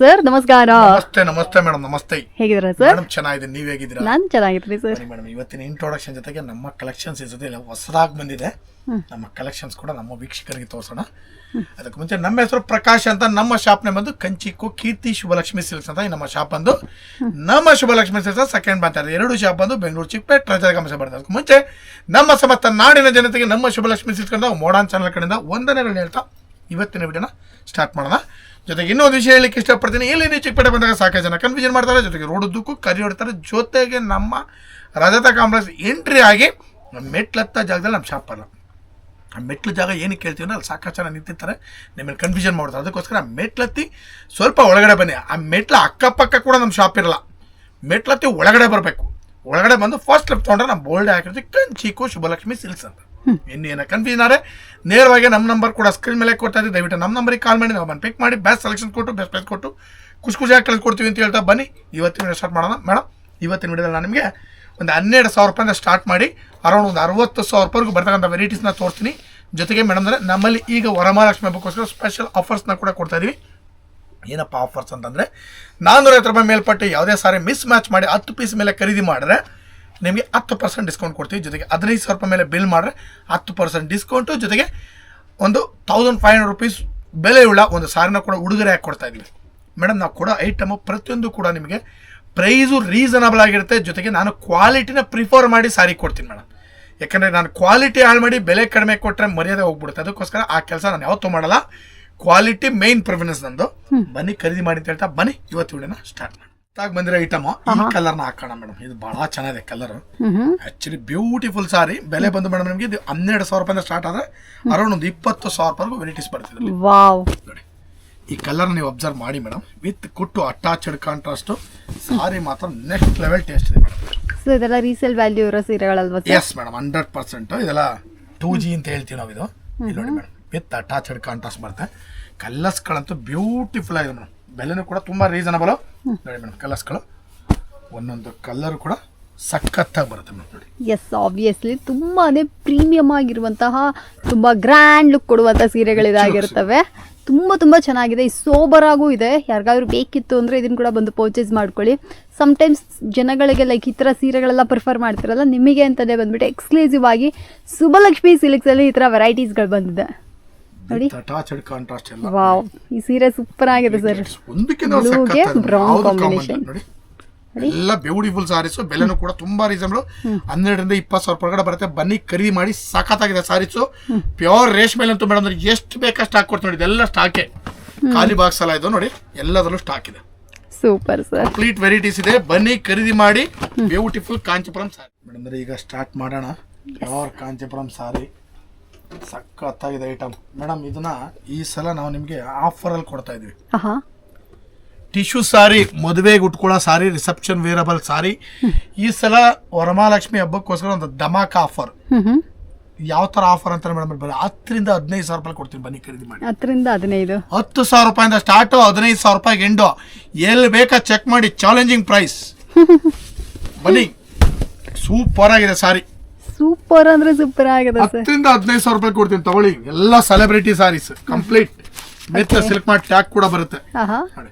Sir ನಮಸ್ಕಾರ. ನಮಸ್ತೆ ನಮಸ್ತೆ ಮೇಡಮ್. ನಮಸ್ತೆ. ಹೇಗಿದ್ದೀರಾ ಸರ್? ಮೇಡಮ್ ಚೆನ್ನಾಗಿದ್ದೀನಿ, ನೀವ್ ಹೇಗಿದ್ದೀರಾ? ನಾನು ಚೆನ್ನಾಗಿದ್ದೀನಿ ಸರ್. ಮೇಡಮ್ ಇವತ್ತಿನ ಇಂಟ್ರೊಡಕ್ಷನ್ ಜೊತೆಗೆ ನಮ್ಮ ಕಲೆಕ್ಷನ್ಸ್ ಜೊತೆ ಹೊಸದಾಗಿ ಬಂದಿದೆ. ನಮ್ಮ ಕಲೆಕ್ಷನ್ಸ್ ಕೂಡ ನಮ್ಮ ವೀಕ್ಷಕರಿಗೆ ತೋರಿಸೋಣ. ಅದಕ್ಕೆ ಮುಂಚೆ ನಮ್ಮ ಹೆಸರು ಪ್ರಕಾಶ್ ಅಂತ. ನಮ್ಮ ಶಾಪ್ ನೇ ಬಂದು ಕಂಚಿಕು ಕೀರ್ತಿ ಶುಭಲಕ್ಷ್ಮಿ ಸಿಲ್ಕ್ಸ್ ಅಂತ ನಮ್ಮ ಶಾಪ್ ಬಂದು. ನಮ್ಮ ಶುಭಲಕ್ಷ್ಮಿ ಸಿಲ್ಕ್ಸ್ ಸೆಕೆಂಡ್ ಬರ್ತಾರೆ. ಎರಡು ಶಾಪ್ ಬಂದು ಬೆಂಗಳೂರು ಚಿಕ್ಕಪೇಟೆ ರಾಜಾಗಂಶ ಬರ್ತದೆ. ಅದಕ್ಕೆ ಮುಂಚೆ ನಮ್ಮ ಸಮಸ್ತ ನಾಡಿನ ಜನತೆಗೆ ನಮ್ಮ ಶುಭಲಕ್ಷ್ಮಿ ಸಿಲ್ಕ್ಸ್ ಅಂತ ಮೋಡರ್ನ್ ಚಾನಲ್ ಕಡೆಯಿಂದ ವಂದನೆಗಳನ್ನ ಹೇಳ್ತಾ ಇವತ್ತಿನ ವಿಡಿಯೋನ ಸ್ಟಾರ್ಟ್ ಮಾಡೋಣ. ಜೊತೆಗೆ ಇನ್ನೊಂದು ವಿಷಯ ಹೇಳಲಿಕ್ಕೆ ಇಷ್ಟಪಡ್ತೀನಿ. ಇಲ್ಲಿ ನೀವು ಚಿಕ್ಕಪೇಟೆ ಬಂದಾಗ ಸಾಕಷ್ಟು ಜನ ಕನ್ಫ್ಯೂಷನ್ ಮಾಡ್ತಾರೆ, ಜೊತೆಗೆ ರೋಡ್ ಉದ್ದಕ್ಕೂ ಕರಿ ಹೊಡ್ತಾರೆ. ಜೊತೆಗೆ ನಮ್ಮ ರಜತ ಕಾಂಪ್ಲೆಕ್ಸ್ ಎಂಟ್ರಿ ಆಗಿ ಮೆಟ್ಲತ್ತ ಜಾಗದಲ್ಲಿ ನಮ್ಮ ಶಾಪ್ ಅಲ್ಲ. ಆ ಮೆಟ್ಲು ಜಾಗ ಏನಕ್ಕೆ ಕೇಳ್ತೀವಿ ಅಂದ್ರೆ ಅಲ್ಲಿ ಸಾಕಷ್ಟು ಜನ ನಿಂತಿರ್ತಾರೆ, ನಿಮ್ಮಲ್ಲಿ ಕನ್ಫ್ಯೂಷನ್ ಮಾಡ್ತಾರೆ. ಅದಕ್ಕೋಸ್ಕರ ಮೆಟ್ಲತ್ತಿ ಸ್ವಲ್ಪ ಒಳಗಡೆ ಬನ್ನಿ. ಆ ಮೆಟ್ಲ ಅಕ್ಕಪಕ್ಕ ಕೂಡ ನಮ್ಮ ಶಾಪ್ ಇರಲ್ಲ. ಮೆಟ್ಲತ್ತಿ ಒಳಗಡೆ ಬರಬೇಕು. ಒಳಗಡೆ ಬಂದು ಫಸ್ಟ್ ಲೆಫ್ಟ್ ತೊಗೊಂಡ್ರೆ ನಮ್ಮ ಬೋಲ್ಡ್ ಹಾಕಿರ್ತೀವಿ ಕಂಚಿಕು ಶುಭಲಕ್ಷ್ಮಿ ಸಿಲ್ಕ್ಸ್ ಅಂತ. ಇನ್ನೇನ ಕನ್ಫ್ಯೂಷನ್ ಆದರೆ ನೇರವಾಗಿ ನಮ್ಮ ನಂಬರ್ ಕೂಡ ಸ್ಕ್ರೀನ್ ಮೇಲೆ ಕೊಡ್ತಾ ಇದ್ದೀವಿ. ದಯವಿಟ್ಟು ನಮ್ಮ ನಂಬರಿಗೆ ಕಾಲ್ ಮಾಡಿ ನಾವು ಬಂದು ಪಿಕ್ ಮಾಡಿ ಬೆಸ್ಟ್ ಸೆಲೆಕ್ಷನ್ ಕೊಟ್ಟು ಬೆಸ್ಟ್ ಪ್ರೈಸ್ ಕೊಟ್ಟು ಖುಷಿಯಾಗಿ ಕಳಿಸ್ಕೊಡ್ತೀವಿ ಅಂತ ಹೇಳ್ತಾ ಬನ್ನಿ ಇವತ್ತಿನ ವಿಡಿಯೋ ಸ್ಟಾರ್ಟ್ ಮಾಡೋಣ. ಮೇಡಮ್ ಇವತ್ತಿನ ವಿಡಿಯೋದಲ್ಲಿ ನಾನು ನಿಮಗೆ ಒಂದು 12,000 ರೂಪಾಯಿಂದ ಸ್ಟಾರ್ಟ್ ಮಾಡಿ ಅರೌಂಡ್ ಒಂದು 60,000 ರೂಪಾಯಿಗೂ ಬರ್ತಕ್ಕಂಥ ವೆರೈಟೀಸ್ನ ತೋರಿಸ್ತೀನಿ. ಜೊತೆಗೆ ಮೇಡಮ್ ಅಂದರೆ ನಮ್ಮಲ್ಲಿ ಈಗ ವರಮಹಾಲಕ್ಷ್ಮಿ ಹಬ್ಬಕ್ಕೋಸ್ಕರ ಸ್ಪೆಷಲ್ ಆಫರ್ಸ್ನ ಕೂಡ ಕೊಡ್ತಾ ಇದೀವಿ. ಏನಪ್ಪ ಆಫರ್ಸ್ ಅಂತಂದರೆ 450 ರೂಪಾಯಿ ಮೇಲ್ಪಟ್ಟು ಯಾವುದೇ ಸಾರಿ ಮಿಸ್ ಮ್ಯಾಚ್ ಮಾಡಿ 10 ಪೀಸ್ ಮೇಲೆ ಖರೀದಿ ಮಾಡಿದ್ರೆ ನಿಮಗೆ 10% ಡಿಸ್ಕೌಂಟ್ ಕೊಡ್ತೀವಿ. ಜೊತೆಗೆ 15,000 ರೂಪಾಯಿ ಮೇಲೆ ಬಿಲ್ ಮಾಡಿದ್ರೆ 10% ಡಿಸ್ಕೌಂಟು. ಜೊತೆಗೆ ಒಂದು 1,500 ರೂಪೀಸ್ ಬೆಲೆಯುಳ್ಳ ಒಂದು ಸಾರಿನ ಕೂಡ ಉಡುಗೊರೆ ಹಾಕಿ ಕೊಡ್ತಾ ಇದ್ದೀವಿ. ಮೇಡಮ್ ನಾವು ಕೊಡೋ ಐಟಮು ಪ್ರತಿಯೊಂದು ಕೂಡ ನಿಮಗೆ ಪ್ರೈಸು ರೀಸನಬಲ್ ಆಗಿರುತ್ತೆ. ಜೊತೆಗೆ ನಾನು ಕ್ವಾಲಿಟಿನ ಪ್ರಿಫರ್ ಮಾಡಿ ಸಾರಿ ಕೊಡ್ತೀನಿ ಮೇಡಮ್. ಯಾಕಂದರೆ ನಾನು ಕ್ವಾಲಿಟಿ ಹಾಳು ಮಾಡಿ ಬೆಲೆ ಕಡಿಮೆ ಕೊಟ್ಟರೆ ಮರ್ಯಾದೆ ಹೋಗ್ಬಿಡುತ್ತೆ. ಅದಕ್ಕೋಸ್ಕರ ಆ ಕೆಲಸ ನಾನು ಯಾವತ್ತೂ ಮಾಡಲ್ಲ. ಕ್ವಾಲಿಟಿ ಮೇನ್ ಪ್ರಿಫರೆನ್ಸ್ ನಂದು. ಬನ್ನಿ ಖರೀದಿ ಮಾಡಿ ಅಂತ ಹೇಳ್ತಾ ಬನ್ನಿ ಇವತ್ತು ವಿಡಿಯೋನ ಸ್ಟಾರ್ಟ್ ಮಾಡಿ. ಬಂದಿರೋ ಐಟಮ್ ಈ ಕಲರ್ ನ ಹಾಕೋಣ ಮೇಡಮ್. ಇದು ಬಹಳ ಚೆನ್ನಾಗಿದೆ ಕಲರ್. ಆಕ್ಚುಲಿ ಬ್ಯೂಟಿಫುಲ್ ಸಾರಿ. ಬೆಲೆ ಬಂದು ಮೇಡಮ್ ನಿಮಗೆ 12,000 ರೂಪಾಯಿಂದ ಸ್ಟಾರ್ಟ್ ಆದ್ರೆ ಅರೌಂಡ್ ಒಂದು 20,000 ರೂಪಾಯಿಗೂ ವೆರೈಟೀಸ್ ಬರ್ತಿದೆ ನೋಡಿ. ಈ ಕಲರ್ ನೀವು ಅಬ್ಸರ್ವ್ ಮಾಡಿ madam. With kuttu attached contrast ಸಾರಿ ಮಾತ್ರ ನೆಕ್ಸ್ಟ್ ಲೆವೆಲ್ ಟೇಸ್ಟ್ ಇದೆ ಮೇಡಮ್. ಸೊ ಇದೆಲ್ಲ ರೀಸೇಲ್ ವ್ಯಾಲ್ಯೂ ಇರೋ ಸೀರೆಗಳಲ್ವಾ? Yes madam 100%. ಇದೆಲ್ಲ 2G ಅಂತ ಹೇಳ್ತೀವಿ ನಾವು. ಇದು ನೋಡಿ ಮೇಡಮ್ ವಿತ್ ಅಟ್ಯಾಚ್ಡ್ ಕಾಂಟ್ರಾಸ್ಟ್ ಬರುತ್ತೆ. ಕಲರ್ಸ್ಗಳಂತೂ ಬ್ಯೂಟಿಫುಲ್ ಆಗಿದೆ ಮೇಡಮ್. ಬೆಲೆನೂ ಕೂಡ ತುಂಬಾ ರೀಸನಬಲ್ ನೋಡಿ ಮೇಡಮ್. ಕಲರ್ಸ್ಗಳು ಒಂದೊಂದು ಕಲರ್ ಕೂಡ ಸಖತ್ತಾಗಿ ಬರುತ್ತೆ ಮೇಡಮ್ ನೋಡಿ. ಎಸ್ ಆಬ್ವಿಯಸ್ಲಿ ತುಂಬಾನೇ ಪ್ರೀಮಿಯಂ ಆಗಿರುವಂತಹ ತುಂಬಾ ಗ್ರ್ಯಾಂಡ್ ಲುಕ್ ಕೊಡುವಂತಹ ಸೀರೆಗಳಿದಾಗಿರ್ತವೆ. ತುಂಬಾ ಚೆನ್ನಾಗಿದೆ. ಈ ಸೋಬರ್ ಆಗೂ ಇದೆ. ಯಾರಿಗಾದ್ರೂ ಬೇಕಿತ್ತು ಅಂದ್ರೆ ಇದನ್ನ ಕೂಡ ಬಂದು ಪರ್ಚೇಸ್ ಮಾಡ್ಕೊಳ್ಳಿ. ಸಮ್ಟೈಮ್ಸ್ ಜನಗಳಿಗೆ ಲೈಕ್ ಈ ಥರ ಸೀರೆಗಳೆಲ್ಲ ಪ್ರಿಫರ್ ಮಾಡ್ತಿರಲ್ಲ, ನಿಮಗೆ ಅಂತಲೇ ಬಂದ್ಬಿಟ್ಟು ಎಕ್ಸ್ಕ್ಲೂಸಿವ್ ಆಗಿ ಶುಭಲಕ್ಷ್ಮಿ ಸಿಲ್ಕ್ಸ್ ಅಲ್ಲಿ ಈ ಥರ ವೆರೈಟೀಸ್ಗಳು ಬಂದಿದೆ ನೋಡಿ. ಅಟ್ಯಾಚ್ಡ್ ಕಾಂಟ್ರಾಸ್ಟ್ ಎಲ್ಲ ವಾವ್, ಈ ಸೀರೆ ಸೂಪರ್ ಆಗಿದೆ ಸರ್. ಬ್ಲೂಗೆ ಬ್ರೌನ್ ಕಾಂಬಿನೇಷನ್ ನೋಡಿ. ಎಲ್ಲ ಬ್ಯೂಟಿಫುಲ್ ಸಾರೀಸ್. ಬೆಲೆನೂ ಕೂಡ ತುಂಬಾ ರೀಸನಬಲ್. 12,000ರಿಂದ 20,000 ರೂಪಾಯಿ ಬರುತ್ತೆ. ಬನ್ನಿ ಖರೀದಿ ಮಾಡಿ. ಸಖತ್ತಾಗಿದೆ ಸಾರೀಸು. ಪ್ಯೂರ್ ರೇಷ್ಮೆ ಅಂತೂ ಮೇಡಮ್ ಅಂದ್ರೆ ಎಷ್ಟು ಬೇಕಾ ಸ್ಟಾಕ್ ಕೊಡ್ತೀವಿ ನೋಡಿ. ಇದೆಲ್ಲ ಸ್ಟಾಕೆ, ಖಾಲಿ ಬಾಕ್ಸ್ ಎಲ್ಲ ಇದು ನೋಡಿ. ಎಲ್ಲದರಲ್ಲೂ ಸ್ಟಾಕ್ ಇದೆ. Super sir. ಕಂಪ್ಲೀಟ್ ವೆರೈಟೀಸ್ ಇದೆ. ಬನ್ನಿ ಖರೀದಿ ಮಾಡಿ. ಬ್ಯೂಟಿಫುಲ್ ಕಾಂಚಿಪುರಂ ಸಾರಿ ಮೇಡಮ್ ಅಂದ್ರೆ ಈಗ ಸ್ಟಾರ್ಟ್ ಮಾಡೋಣ. ಪ್ಯೂರ್ ಕಾಂಚಿಪುರಂ ಸಾರಿ ಸಖತ್ತಾಗಿದೆ ಐಟಮ್ ಮೇಡಮ್. ಇದನ್ನ ಈ ಸಲ ನಾವು ನಿಮ್ಗೆ ಆಫರ್ ಅಲ್ಲಿ ಕೊಡ್ತಾ ಇದೀವಿ. ಟಿಶ್ಯೂ ಸಾರಿ, ಮದುವೆಗೆ ಉಟ್ಕೊಳ್ಳೋ ಸಾರಿ, ರಿಸೆಪ್ಷನ್ ವೇರಬಲ್ ಸಾರಿ. ಈ ಸಲ ವರಮಹಾಲಕ್ಷ್ಮಿ ಹಬ್ಬಕ್ಕೋಸ್ಕರ ಒಂದು ಧಮಾಕ ಆಫರ್. ಯಾವ ತರ ಆಫರ್ ಅಂತ ಮೇಡಮ್? 10,000ರಿಂದ 15,000 ರೂಪಾಯಿ ಕೊಡ್ತೀನಿ. ಬನ್ನಿ ಖರೀದಿ ಮಾಡಿ. 10,000ರಿಂದ 15. 10,000 ರೂಪಾಯಿಂದ ಸ್ಟಾರ್ಟ್, 15,000 ರೂಪಾಯಿಗೆ ಎಂಡು. ಎಲ್ಲಿ ಬೇಕಾ ಚೆಕ್ ಮಾಡಿ. Challenging price. ಬನ್ನಿ. ಸೂಪರ್ ಆಗಿದೆ ಸಾರಿ. ಸೂಪರ್ ಅಂದ್ರೆ ಸೂಪರ್ ಆಗಿದೆ. 10,000ರಿಂದ 15,000 ರೂಪಾಯಿ ಕೊಡ್ತೀನಿ, ತಗೊಳ್ಳಿ. ಎಲ್ಲ celebrity sarees complete with Silk Mart tag ಕೂಡ ಬರುತ್ತೆ.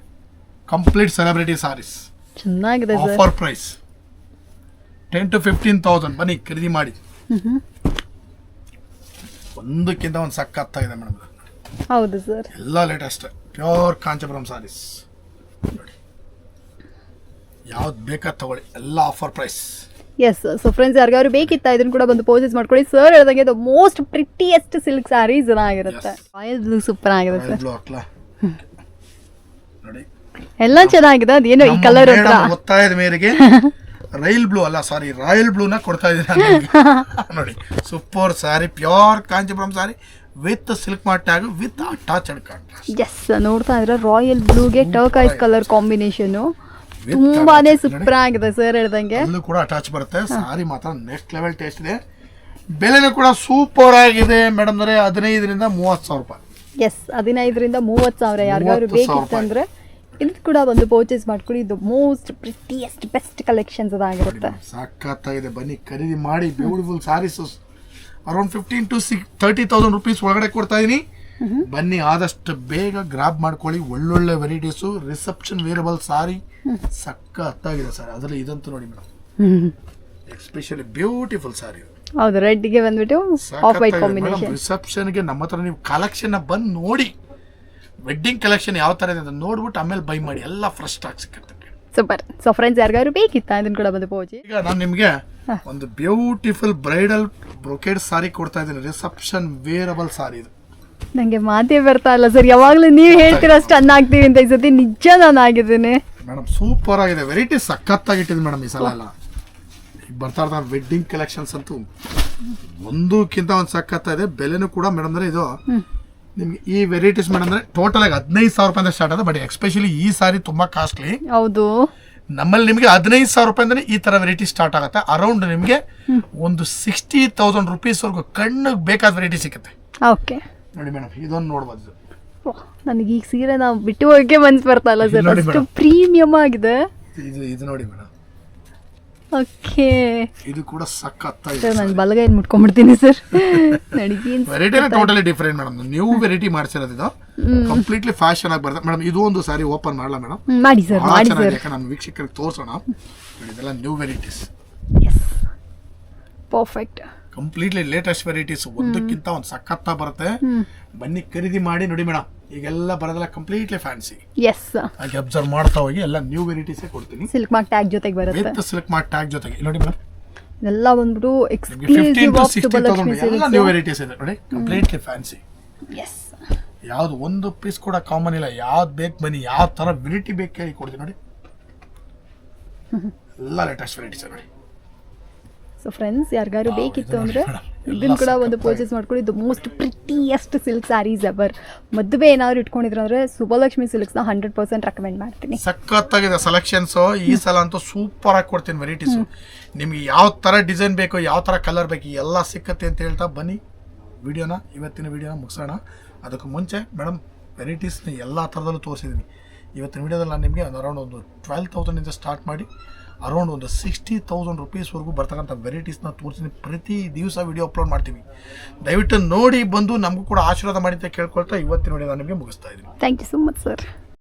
ಕಂಪ್ಲೀಟ್ ಸೆಲೆಬ್ರಿಟಿ ಸಾರೀಸ್ ಚೆನ್ನಾಗಿದೆ. Offer price 10,000 to 15,000. ಬನ್ನಿ ಖರೀದಿ ಮಾಡಿ. ಒಂದಕ್ಕಿಂತ ಒಂದು ಸಖತ್ತಾಗಿದೆ ಮೇಡಮ್. ಹೌದು ಸರ್. ಎಲ್ಲ ಲೇಟೆಸ್ಟ್ ಪ್ಯೂರ್ ಕಾಂಚೀಪುರಂ ಸಾರೀಸ್ ನೋಡಿ. ಯಾವ್ದು ಬೇಕಾದ ತಗೊಳ್ಳಿ. ಎಲ್ಲ offer price. Yes. So friends, ಯಾರಿಗಾದ್ರು ಬೇಕಿತ್ತಾ ಇದನ್ನು ಕೂಡ ಬಂದು ಪರ್ಚೇಸ್ ಮಾಡ್ಕೊಳ್ಳಿ. ಸರ್ ಹೇಳ್ದಂಗೆ the most prettiest silk sarees ಆಗಿರುತ್ತೆ. ರಾಯಲ್ ಬ್ಲೂ ಸೂಪರ್ ಆಗಿದೆ ಸರ್. ನೋಡಿ ಎಲ್ಲ ಚೆನ್ನಾಗಿದೆ. ಅದೇನೋ ಈ ಕಲರ್ ಹತ್ರ ಒತ್ತಾಯದ ಮೇರೆಗೆ ರೈಲ್ ಬ್ಲೂ ಅಲ್ಲ ಸಾರಿ ರಾಯಲ್ ಬ್ಲೂನ ಕೊಡ್ತಾ ಇದ್ದೀನಿ ನೋಡಿ. Super saree, pure Kanchipuram saree with Silk Mart tag with attached contrast. Yes, ನೋಡ್ತಾ ಇದ್ರೆ ರಾಯಲ್ ಬ್ಲೂಗೆ ಟರ್ಕೈಸ್ ಕಲರ್ ಕಾಂಬಿನೇಷನ್ ತುಂಬಾನೇ ಸೂಪರ್ ಆಗಿದೆ ಸರ್ ಹೇಳ್ದಂಗೆ. ಅಲ್ಲೂ ಕೂಡ ಅಟ್ಯಾಚ್ ಬರುತ್ತೆ. ಸಾರಿ ಮಾತ್ರ ನೆಕ್ಸ್ಟ್ ಲೆವೆಲ್ ಟೇಸ್ಟ್ ಇದೆ. ಬೆಲೆನೂ ಕೂಡ ಸೂಪರ್ ಆಗಿದೆ ಮೇಡಮ್. 15,000ರಿಂದ 30,000 ರೂಪಾಯಿ. ಎಸ್, 15,000ರಿಂದ 30,000. ಯಾರಿಗಾದ್ರು ಬೇಕಿತ್ತಂದ್ರೆ ಇದು ಕೂಡ ಒಂದು ಪರ್ಚೇಸ್ ಮಾಡ್ಕೊಳ್ಳಿ. ಇದು ಮೋಸ್ಟ್ ಪ್ರಿಟಿಯೆಸ್ಟ್ ಬೆಸ್ಟ್ ಕಲೆಕ್ಷನ್ಸ್ ಅದಾಗಿರುತ್ತೆ. ಸಾಕಾಗಿದೆ. ಬನ್ನಿ ಖರೀದಿ ಮಾಡಿ. Beautiful sarees around 15,000 to 30,000 rupees ಒಳಗಡೆ ಕೊಡ್ತಾ ಇದೀನಿ. ಬನ್ನಿ ಆದಷ್ಟು ಬೇಗ ಗ್ರಾಬ್ ಮಾಡ್ಕೊಳ್ಳಿ. ಒಳ್ಳೊಳ್ಳೆ ವೆರೈಟೀಸು, ರಿಸೆಪ್ಷನ್ ವೇರಬಲ್ ಸಾರಿ ಸಖತ್ತಾಗಿದೆ ಸರ್. ಅದರಲ್ಲಿ ಇದಂತೂ ನೋಡಿ ಮೇಡಮ್, ಎಸ್ಪೆಷಲಿ ಬ್ಯೂಟಿಫುಲ್ ಸಾರಿ. ಹೌದು, ರೆಡ್ಗೆ ಬಂದ್ಬಿಟ್ಟು ಆಫ್ ವೈಟ್ ಕಾಂಬಿನೇಷನ್. ರಿಸೆಪ್ಷನ್ಗೆ ನಮ್ಮ ಹತ್ರ ನೀವು ಕಲೆಕ್ಷನ್ ಬಂದು ನೋಡಿ, ವೆಡ್ಡಿಂಗ್ ಕಲೆಕ್ಷನ್ ಯಾವ ತರ ಇದೆ ಅಂತ ನೋಡ್ಬಿಟ್ಟು ಆಮೇಲೆ ಬೈ ಮಾಡಿ, ಎಲ್ಲ ಫ್ರೆಶ್ ಸ್ಟಾಕ್ ಸಿಕ್ಕತ್ತೆ. ಸೂಪರ್. ಸೊ ಫ್ರೆಂಡ್ಸ್, ಯಾರಿಗಾದ್ರು ಬೇಕಿತ್ತಾ ಇದನ್ನ ಕೂಡ ಬಂದು ಪೂಜೆ. ಈಗ ನಾನು ನಿಮಗೆ ಒಂದು ಬ್ಯೂಟಿಫುಲ್ ಬ್ರೈಡಲ್ ಬ್ರೊಕೇಡ್ ಸಾರಿ ಕೊಡ್ತಾ ಇದ್ದೀನಿ. ರಿಸೆಪ್ಷನ್ ವೇರಬಲ್ ಸಾರಿ ಇದು. ನಂಗೆ ಮಾತೇ ಬರ್ತಾ ಇಲ್ಲ ಸರ್, ಯಾವಾಗಲೂ ನೀವು ಹೇಳ್ತೀರ ಅಷ್ಟು ಚೆನ್ನಾಗ್ತೀವಿ ಅಂತ. ಈ ಸತಿ ನಿಜ ನಾನು ಆಗಿದ್ದೀನಿ ಮೇಡಮ್. ಸೂಪರ್ ಆಗಿದೆ, ವೆರೈಟಿ ಸಖತ್ತಾಗಿಟ್ಟಿದೆ ಮೇಡಮ್ ಈ ಸಲ ಎಲ್ಲ. ಈಗ ಬರ್ತಾ ಇರ್ತಾರೆ ವೆಡ್ಡಿಂಗ್ ಕಲೆಕ್ಷನ್ಸ್ ಅಂತೂ ಒಂದಕ್ಕಿಂತ ಒಂದು ಸಖತ್ತಾಗಿದೆ. ಬೆಲೆನೂ ಕೂಡ ಮೇಡಮ್ ಅಂದ್ರೆ ಇದು ನಿಮ್ಗೆ ಈ ವೆರೈಟೀಸ್ ಮೇಡಮ್ ಅಂದ್ರೆ ಟೋಟಲ್ ಆಗಿ 15,000 ರೂಪಾಯಿಂದ ಸ್ಟಾರ್ಟ್ ಆದ. ಬಟ್ ಎಸ್ಪೆಷಲಿ ಈ ಸಾರಿ ತುಂಬಾ ಕಾಸ್ಟ್ಲಿ. ಹೌದು, ನಮ್ಮಲ್ಲಿ ನಿಮಗೆ 15,000 ರೂಪಾಯಿಂದ ಈ ತರ ವೆರೈಟಿ ಸ್ಟಾರ್ಟ್ ಆಗುತ್ತೆ. ಅರೌಂಡ್ ನಿಮಗೆ ಒಂದು 60,000 ರುಪೀಸ್ ವರ್ಗು ಕಣ್ಣಿಗೆ ಬೇಕಾದ ವೆರೈಟಿ ಸಿಗುತ್ತೆ. ಓಕೆ ನೋಡಿ ಮೇಡಮ್, ಇದೊಂದು ನೋಡ್ಬೋದು. ನನಗೆ ಈಗ ಸೀರೆ ನಾವು ಬಿಟ್ಟು ಹೋಗಕ್ಕೆ ಮನ್ಸು ಬರ್ತಾ ಇಲ್ಲ ಸರ್, ಅಷ್ಟು ಪ್ರೀಮಿಯಮ್ ಆಗಿದೆ. ಇದು ನೋಡಿ ಮೇಡಮ್. ಓಕೆ, ಇದು ಕೂಡ ಸಖತ್ತಾಗಿದೆ ಸರ್. ನಾನು ಬಲಗೈಯಲ್ಲಿ ಮುಟ್ಕೊಂಡ್ಬಿಡ್ತೀನಿ ಸರ್. ವೆರೈಟಿನೇ totally different madam. New variety ಮಾಡ್ಸಿರೋದು ಇದು, ಕಂಪ್ಲೀಟ್ಲಿ ಫ್ಯಾಷನ್ ಆಗಿ ಬರ್ತದೆ ಮೇಡಮ್. ಇದು ಒಂದು ಸಾರಿ ಓಪನ್ ಮಾಡಲ್ಲ ಮೇಡಮ್? ಮಾಡಿ ಸರ್, ಮಾಡಿ ಸರ್. ಯಾಕಂದ್ರೆ ನಮ್ಮ ವೀಕ್ಷಕರಿಗೆ ತೋರಿಸೋಣ. ಇದೆಲ್ಲ new varieties, perfect, completely latest varieties. ಒಂದಕ್ಕಿಂತ ಒಂದು ಸಖತ್ತ ಬರುತ್ತೆ. ಬನ್ನಿ ಖರೀದಿ ಮಾಡಿ ನೋಡಿ ಮೇಡಮ್. ಈಗೆಲ್ಲ ಬರೋದಲ್ಲ ಕಂಪ್ಲೀಟ್ಲಿ ಫ್ಯಾನ್ಸಿ. ಎಸ್, ಹಾಗೆ ಅಬ್ಸರ್ವ್ ಮಾಡ್ತಾ ಹೋಗಿ ಎಲ್ಲ ನ್ಯೂ ವೆರೈಟೀಸ್ ಕೊಡ್ತೀನಿ. ಸಿಲ್ಕ್ ಮಾರ್ಕ್ ಟ್ಯಾಗ್ ಜೊತೆಗೆ ಬರುತ್ತೆ. ವಿತ್ ಸಿಲ್ಕ್ ಮಾರ್ಕ್ ಟ್ಯಾಗ್ ಜೊತೆಗೆ ನೋಡಿ ಮೇಡಮ್. ಎಲ್ಲ ಬಂದ್ಬಿಟ್ಟು 15 to 60,000 ಎಲ್ಲ ನ್ಯೂ ವೆರೈಟೀಸ್ ಇದೆ ನೋಡಿ, ಕಂಪ್ಲೀಟ್ಲಿ ಫ್ಯಾನ್ಸಿ. ಎಸ್, ಯಾವ್ದು ಒಂದು ಪೀಸ್ ಕೂಡ ಕಾಮನ್ ಇಲ್ಲ. ಯಾವ್ದು ಬೇಕು ಬನ್ನಿ, ಯಾವ ತರ ವೆರೈಟಿ ಬೇಕು ಹೇಳಿ ಕೊಡ್ತೀನಿ ನೋಡಿ. ಎಲ್ಲ ಲೇಟೆಸ್ಟ್ ವೆರೈಟೀಸ್ ನೋಡಿ. ಸೊ ಫ್ರೆಂಡ್ಸ್, ಯಾರಿಗಾರು ಬೇಕಿತ್ತು ಅಂದರೆ ಇದನ್ನು ಕೂಡ ಒಂದು ಪರ್ಚೇಸ್ ಮಾಡ್ಕೊಳ್ಳಿ. The most prettiest silk sarees ever. ಮದುವೆ ಏನಾದ್ರು ಇಟ್ಕೊಂಡಿದ್ರು ಅಂದರೆ ಸುಬ್ಬಲಕ್ಷ್ಮಿ ಸಿಲ್ಕ್ಸ್ನ 100% ರೆಕಮೆಂಡ್ ಮಾಡ್ತೀನಿ. ಸಖತ್ತಾಗಿದೆ ಸೆಲೆಕ್ಷನ್ಸ್ ಈ ಸಲ ಅಂತೂ. ಸೂಪರ್ ಆಗಿ ಕೊಡ್ತೀನಿ ವೆರೈಟೀಸ್. ನಿಮ್ಗೆ ಯಾವ ಥರ ಡಿಸೈನ್ ಬೇಕು, ಯಾವ ಥರ ಕಲರ್ ಬೇಕು, ಎಲ್ಲ ಸಿಕ್ಕತ್ತೆ ಅಂತ ಹೇಳ್ತಾ ಬನ್ನಿ. ಇವತ್ತಿನ ವಿಡಿಯೋನ ಮುಗಿಸೋಣ. ಅದಕ್ಕೂ ಮುಂಚೆ ಮೇಡಮ್ ವೆರೈಟೀಸ್ನ ಎಲ್ಲ ಥರದಲ್ಲೂ ತೋರಿಸಿದ್ದೀನಿ. ಇವತ್ತಿನ ವಿಡಿಯೋದಲ್ಲಿ ನಾನು ನಿಮಗೆ ಅರೌಂಡ್ ಒಂದು 12,000 ಸ್ಟಾರ್ಟ್ ಮಾಡಿ ಅರೌಂಡ್ ಒಂದು 60,000 ರುಪೀಸ್ವರೆಗೂ ಬರ್ತಕ್ಕಂಥ ವೆರೈಟೀಸ್ನ ತೋರಿಸ್ತೀನಿ. ಪ್ರತಿ ದಿವಸ ವಿಡಿಯೋ ಅಪ್ಲೋಡ್ ಮಾಡ್ತೀವಿ. ದಯವಿಟ್ಟು ನೋಡಿ ಬಂದು ನಮಗೂ ಕೂಡ ಆಶೀರ್ವಾದ ಮಾಡಿ ಅಂತ ಕೇಳ್ಕೊಳ್ತಾ ಇವತ್ತಿನ ವಿಡಿಯೋ ನಾನು ನಿಮಗೆ ಮುಗಿಸ್ತಾ ಇದ್ದೀನಿ. Thank you so much sir.